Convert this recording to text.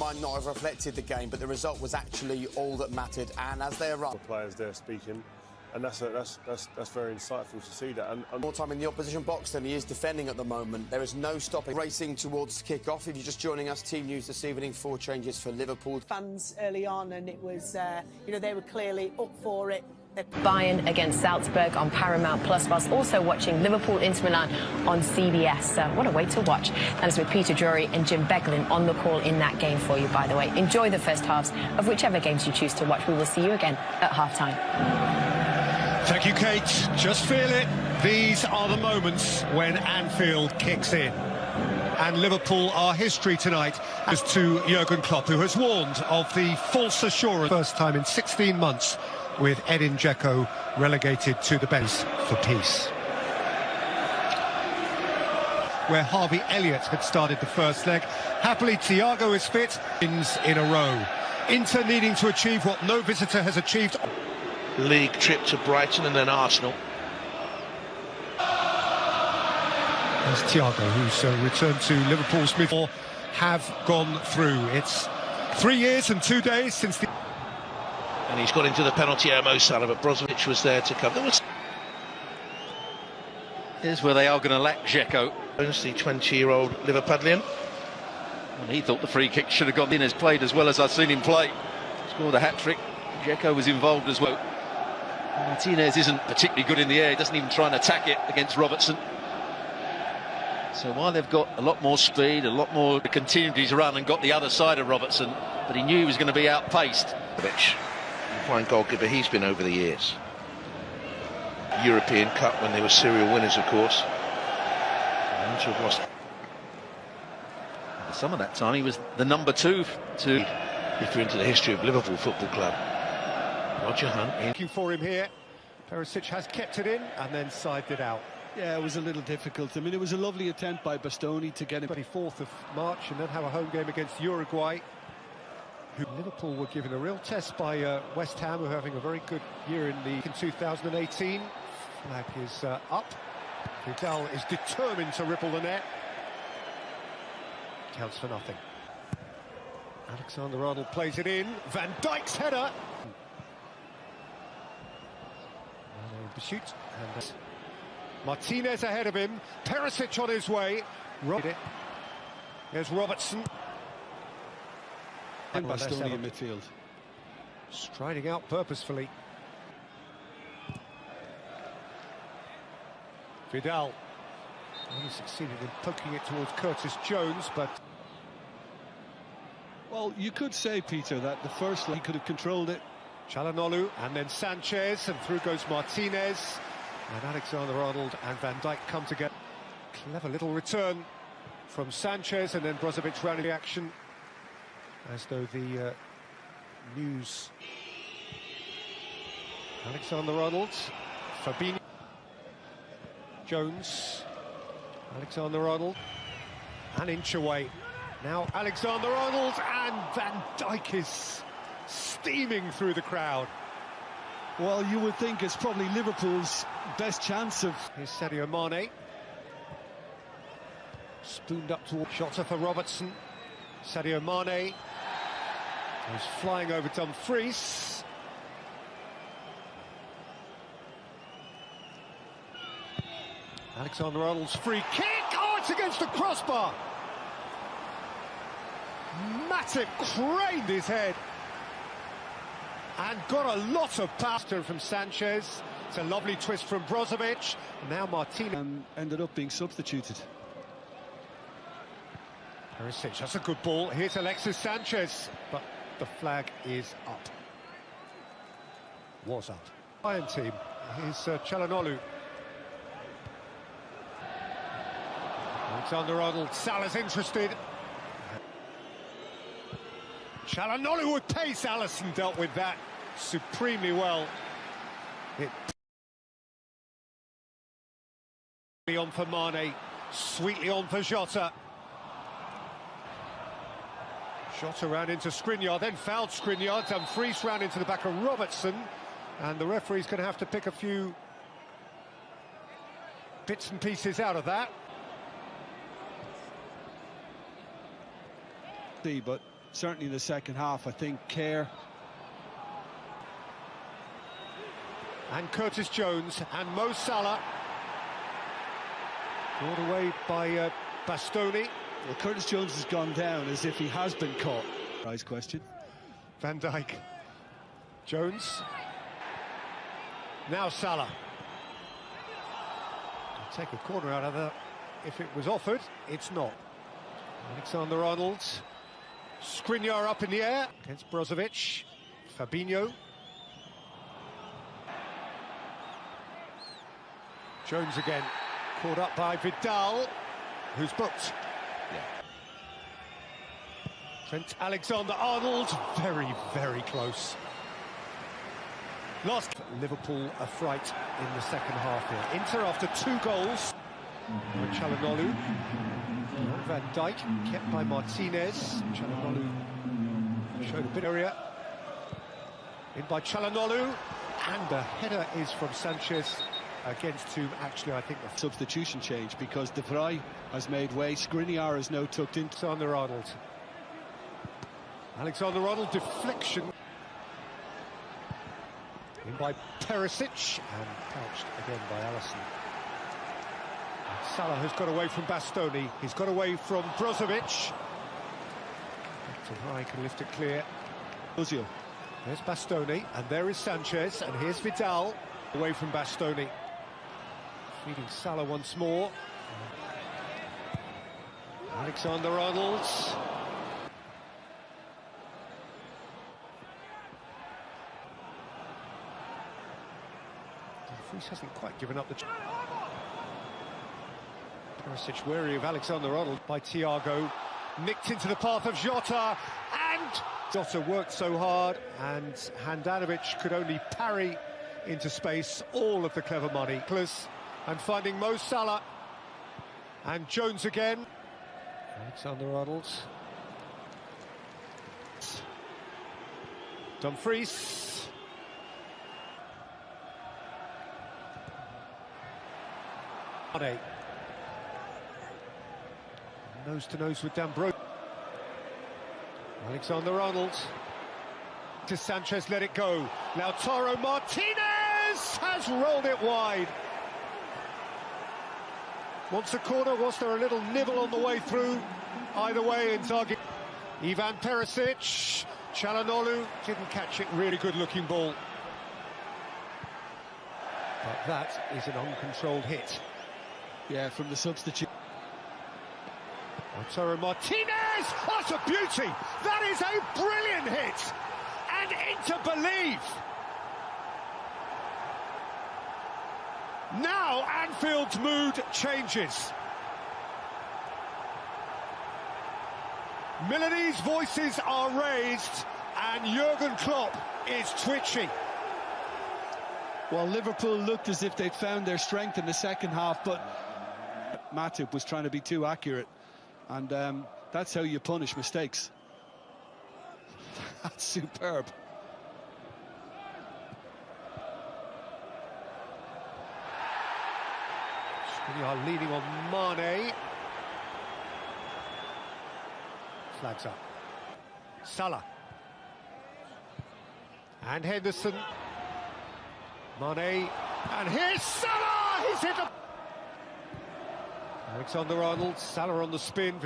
might not have reflected the game, but the result was actually all that mattered. And as they arrived, the players there speaking, and that's very insightful to see that. And more time in the opposition box than he is defending at the moment. There is no stopping. Racing towards kick-off. If you're just joining us, team news this evening: 4 changes for Liverpool. Fans early on, and it was, you know, they were clearly up for it. Bayern against Salzburg on Paramount Plus, whilst also watching Liverpool Inter Milan on CBS. What a way to watch. That is with Peter Drury and Jim Beglin on the call in that game for you, by the way. Enjoy the first halves of whichever games you choose to watch. We will see you again at half-time. Thank you, Kate. Just feel it. These are the moments when Anfield kicks in. And Liverpool are history tonight as to Jurgen Klopp, who has warned of the false assurance. First time in 16 months with Edin Dzeko relegated to the bench for peace. Where Harvey Elliott had started the first leg. Happily, Thiago is fit. Wins in a row. Inter needing to achieve what no visitor has achieved. League trip to Brighton and then Arsenal. There's Thiago, who's returned to Liverpool's midfield, have gone through. It's 3 years and 2 days since the... And he's got into the penalty area, Mo Salah, but Brozovic was there to cover. Here's where they are going to lack Dzeko. The 20-year-old Liverpudlian. And he thought the free kick should have gone in. Has played as well as I've seen him play. Scored a hat-trick. Dzeko was involved as well. Martinez isn't particularly good in the air. He doesn't even try and attack it against Robertson. So while they've got a lot more speed, a lot more continued his run and got the other side of Robertson, but he knew he was going to be outpaced. Fine goalkeeper he's been over the years. European Cup when they were serial winners, of course. And to have lost. For some of that time he was the number 2 to... If you're into the history of Liverpool Football Club. Roger Hunt. Thank you for him here. Perisic has kept it in and then sided it out. Yeah, it was a little difficult. I mean, it was a lovely attempt by Bastoni to get him. 24th of March, and then have a home game against Uruguay. Liverpool were given a real test by West Ham, who are having a very good year in 2018. Flag is up. Vidal is determined to ripple the net. Counts for nothing. Alexander-Arnold plays it in. Van Dijk's header. Shoot. And Martinez ahead of him. Perisic on his way. There's Robertson. And Bastoni in midfield. Striding out purposefully. Vidal. Only succeeded in poking it towards Curtis Jones, but... Well, you could say, Peter, that the first he could have controlled it. Çalhanoğlu, and then Sanchez, and through goes Martinez. And Alexander-Arnold and Van Dijk come together. Clever little return from Sanchez, and then Brozovic ran in the action. As though the news... Alexander-Arnold, Fabinho, Jones, Alexander-Arnold, and inch away. Now Alexander-Arnold, and Van Dijk is steaming through the crowd. Well, you would think it's probably Liverpool's best chance of... Here's Sadio Mane. Spooned up towards Shota for Robertson. Sadio Mane. He's flying over Dumfries. Alexander-Arnold's free kick. Oh, it's against the crossbar. Matip craned his head and got a lot of power from Sanchez. It's a lovely twist from Brozovic. Now Martinez ended up being substituted. Perisic, that's a good ball. Here's Alexis Sanchez, but the flag is up. Was up. Bayern team. Here's Çalhanoğlu. Alexander-Arnold, Salah's interested. Çalhanoğlu with pace. Alisson dealt with that supremely well. On for Mane, sweetly on for Jota. Jota ran into Skriniar, then fouled Skriniar. Dumfries ran into the back of Robertson, and the referee's going to have to pick a few bits and pieces out of that. But certainly in the second half. I think care. And Curtis Jones and Mo Salah. Brought away by Bastoni. Well, Curtis Jones has gone down as if he has been caught. Prize question. Van Dijk. Jones. Now Salah. Take a corner out of that. If it was offered, it's not. Alexander-Arnold. Skriniar up in the air against Brozovic. Fabinho. Jones again. Caught up by Vidal, who's booked. Trent Alexander-Arnold, very, very close. Lost Liverpool a fright in the second half here. Inter after 2 goals. Çalhanoğlu. Van Dijk kept by Martinez. Çalhanoğlu showed a bit of area. In by Çalhanoğlu. And the header is from Sanchez against whom actually I think the Substitution change because De Vrij has made way. Skriniar is now tucked in. Alexander-Arnold. Alexander-Arnold deflection. In by Perisic and pouched again by Alisson. Salah has got away from Bastoni. He's got away from Brozovic. Vrij can lift it clear. Ozil. There's Bastoni and there is Sanchez and here's Vidal away from Bastoni. Feeding Salah once more. Alexander-Arnold. Fries hasn't quite given up the... Perisic wary of Alexander-Arnold by Thiago. Nicked into the path of Jota, and Jota worked so hard, and Handanovic could only parry into space all of the clever money. And finding Mo Salah, and Jones again. Alexander-Arnold. Dumfries. Nose to nose with Dambro. Alexander-Arnold. To Sanchez, let it go. Lautaro Martinez has rolled it wide. Wants a corner. Was there a little nibble on the way through? Either way, Inzaghi. Ivan Perisic. Çalhanoğlu didn't catch it. Really good looking ball. But that is an uncontrolled hit. Yeah, from the substitute. Lautaro Martinez! Oh, that's a beauty! That is a brilliant hit! And Inter believe! Now Anfield's mood changes. Milanese voices are raised and Jurgen Klopp is twitching. Well, Liverpool looked as if they'd found their strength in the second half, but Matip was trying to be too accurate, and that's how you punish mistakes. That's superb. Skriniar leading on Mane. Flags up. Salah. And Henderson. Mane. And here's Salah! He's hit the... Alexander-Arnold. Salah on the spin.